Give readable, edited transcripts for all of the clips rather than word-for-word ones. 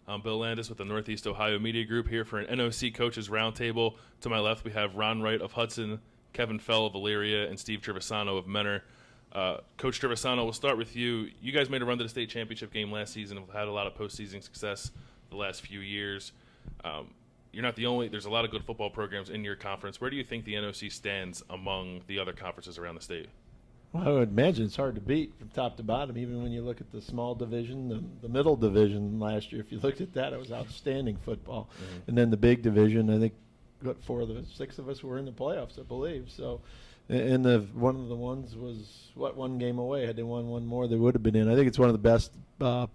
I'm Bill Landis with the Northeast Ohio Media Group here for an NOC Coaches Roundtable. To my left, we have Ron Wright of Hudson, Kevin Fell of Elyria, and Steve Trivisonno of Mentor. Coach Trivisonno, we'll start with you. You guys made a run to the state championship game last season and have had a lot of postseason success the last few years. You're not the only – there's a lot of good football programs in your conference. Where do you think the NOC stands among the other conferences around the state? Well, I would imagine it's hard to beat from top to bottom, even when you look at the small division, the middle division last year. If you looked at that, it was outstanding football. Mm-hmm. And then the big division, I think, six of us were in the playoffs, I believe. So, and one of the ones was, one game away. Had they won one more, they would have been in. I think it's one of the best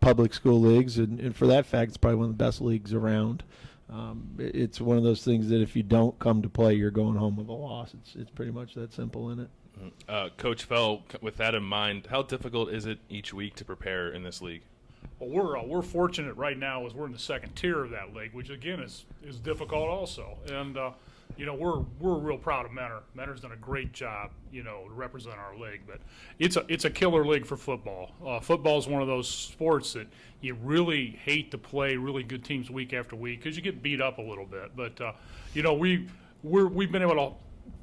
public school leagues, and for that fact, it's probably one of the best leagues around. It's one of those things that if you don't come to play, you're going home with a loss. It's pretty much that simple in it. Coach Fell, with that in mind, how difficult is it each week to prepare in this league? Well, we're fortunate right now as we're in the second tier of that league, which again is difficult also. And we're real proud of Mentor. Mentor's done a great job, to represent our league. But it's a killer league for football. Football is one of those sports that you really hate to play really good teams week after week because you get beat up a little bit. But we've been able to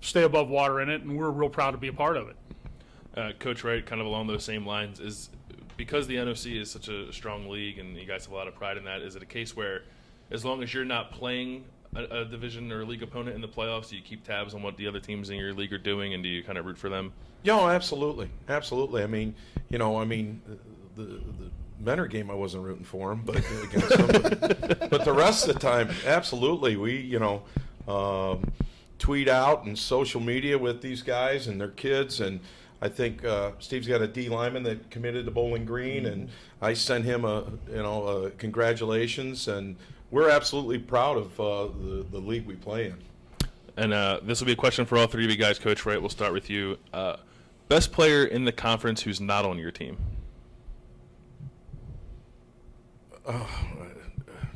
stay above water in it, and we're real proud to be a part of it. Coach Wright, kind of along those same lines, is because the NOC is such a strong league and you guys have a lot of pride in that, is it a case where as long as you're not playing a division or a league opponent in the playoffs, do you keep tabs on what the other teams in your league are doing, and do you kind of root for them? Yeah, absolutely. Absolutely. I mean, the Mentor game I wasn't rooting for them, but against them. But the rest of the time, absolutely. We, tweet out and social media with these guys and their kids, and I think Steve's got a D lineman that committed to Bowling Green, and I sent him a congratulations, and we're absolutely proud of the league we play in. And this will be a question for all three of you guys. Coach Wright, we'll start with you. Best player in the conference who's not on your team?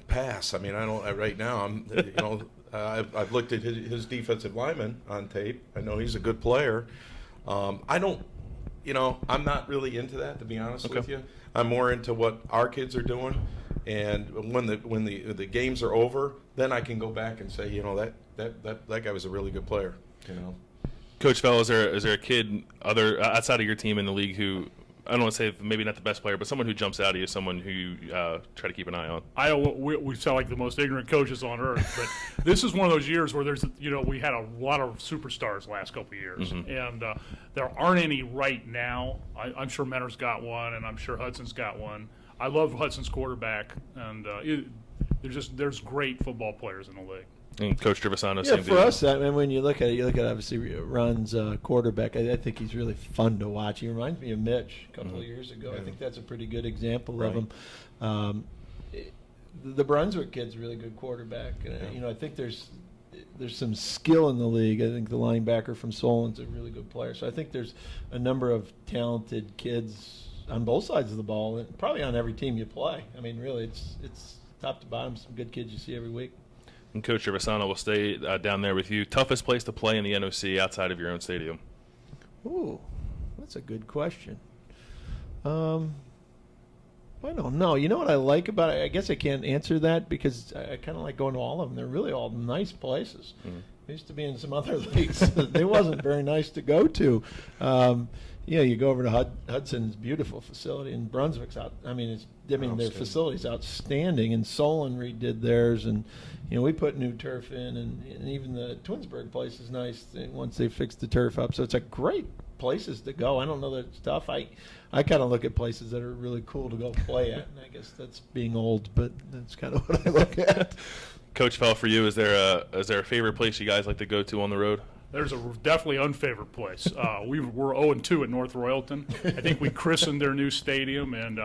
Pass. I mean, I don't right now. I've looked at his defensive lineman on tape. I know he's a good player. I don't, I'm not really into that, to be honest with you. I'm more into what our kids are doing, and when the games are over, then I can go back and say, that guy was a really good player. Coach Fell, is there a kid outside of your team in the league who, I don't want to say maybe not the best player, but someone who jumps out at you, someone who you try to keep an eye on? We sound like the most ignorant coaches on earth, but this is one of those years where there's, we had a lot of superstars the last couple of years, and there aren't any right now. I'm sure Mentor's got one, and I'm sure Hudson's got one. I love Hudson's quarterback, and there's great football players in the league. And Coach Trivisonno, yeah, for us, I mean, when you look at obviously Ron's quarterback. I think he's really fun to watch. He reminds me of Mitch a couple of years ago. I think that's a pretty good example of him. The Brunswick kid's a really good quarterback. I think there's some skill in the league. I think the linebacker from Solon's a really good player. So I think there's a number of talented kids on both sides of the ball, and probably on every team you play. I mean, really, it's top to bottom, some good kids you see every week. And Coach Trivisonno, will stay down there with you. Toughest place to play in the NOC outside of your own stadium? Ooh, that's a good question. I don't know. You know what I like about it? I guess I can't answer that because I kind of like going to all of them. They're really all nice places. I used to be in some other leagues. They wasn't very nice to go to. You go over to Hudson's beautiful facility, and Brunswick's out. Their facility's outstanding, and Solon redid theirs, and we put new turf in, and even the Twinsburg place is nice once they fixed the turf up. So it's a great places to go. I don't know that it's tough. I kind of look at places that are really cool to go play at, and I guess that's being old, but that's kind of what I look at. Coach Fell, for you, is there a favorite place you guys like to go to on the road? There's a definitely unfavored place. We're 0-2 at North Royalton. I think we christened their new stadium, and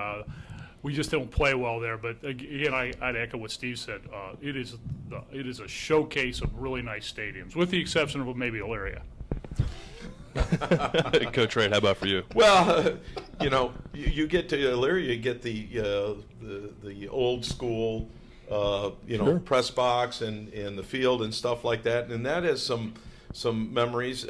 we just don't play well there. But again, I'd echo what Steve said. It is a showcase of really nice stadiums, with the exception of maybe Elyria. Coach Wright, how about for you? Well, you get to Elyria, you get the old school, Sure. press box and the field and stuff like that, and that has some memories.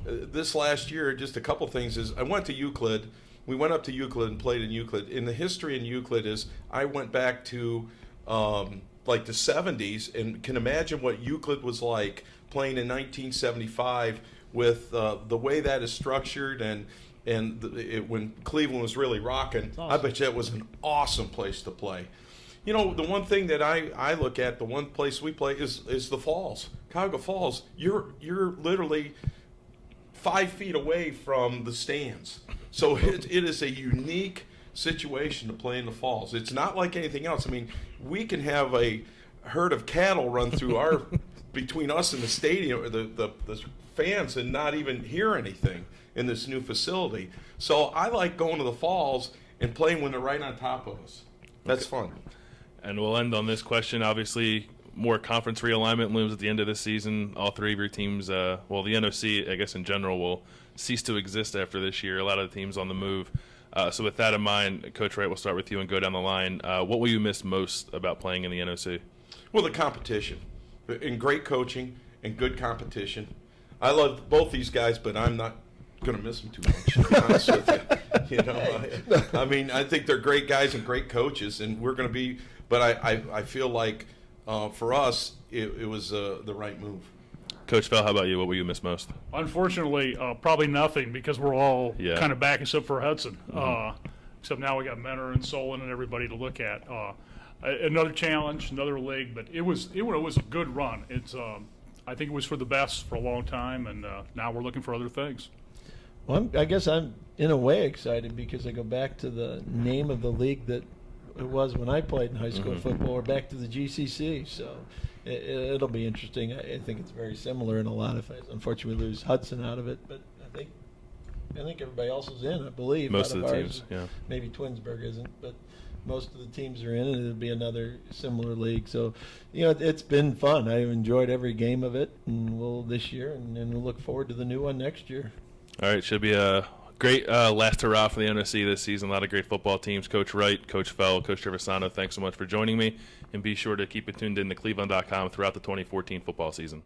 This last year, just a couple things is I went to Euclid we went up to Euclid and played in Euclid. In the history in Euclid is I went back to like the 70s and can imagine what Euclid was like playing in 1975 with the way that is structured and when Cleveland was really rocking. Awesome. I bet you it was an awesome place to play. You know, the one thing that I look at, the one place we play is the Falls, Cuyahoga Falls. You're literally 5 feet away from the stands. So it is a unique situation to play in the Falls. It's not like anything else. I mean, we can have a herd of cattle run through between us and the stadium, or the fans, and not even hear anything in this new facility. So I like going to the Falls and playing when they're right on top of us. That's fun. And we'll end on this question. Obviously, more conference realignment looms at the end of this season. All three of your teams, well, the NOC, I guess in general, will cease to exist after this year. A lot of the teams on the move. So with that in mind, Coach Wright, we'll start with you and go down the line. What will you miss most about playing in the NOC? Well, the competition. And great coaching and good competition. I love both these guys, but I'm not going to miss them too much, to be honest with you. You know, I mean, I think they're great guys and great coaches, and we're going to be – but I feel like for us, it was the right move. Coach Fell, how about you? What will you miss most? Unfortunately, probably nothing, because we're all kind of back except for Hudson. Except now we got Mentor and Solon and everybody to look at. Another challenge, another league, but it was a good run. It's I think it was for the best for a long time, and now we're looking for other things. Well, I guess I'm in a way excited because I go back to the name of the league that it was when I played in high school football, or back to the GCC. So it'll be interesting. I think it's very similar in a lot of ways. Unfortunately, we lose Hudson out of it, but I think everybody else is in, I believe. Most of the teams, yeah. Maybe Twinsburg isn't, but most of the teams are in, and it'll be another similar league. So, you know, it's been fun. I've enjoyed every game of it, and we'll this year, and we'll look forward to the new one next year. All right, should be a great last hurrah for the NOC this season. A lot of great football teams. Coach Wright, Coach Fell, Coach Trivisonno, thanks so much for joining me. And be sure to keep it tuned in to cleveland.com throughout the 2014 football season.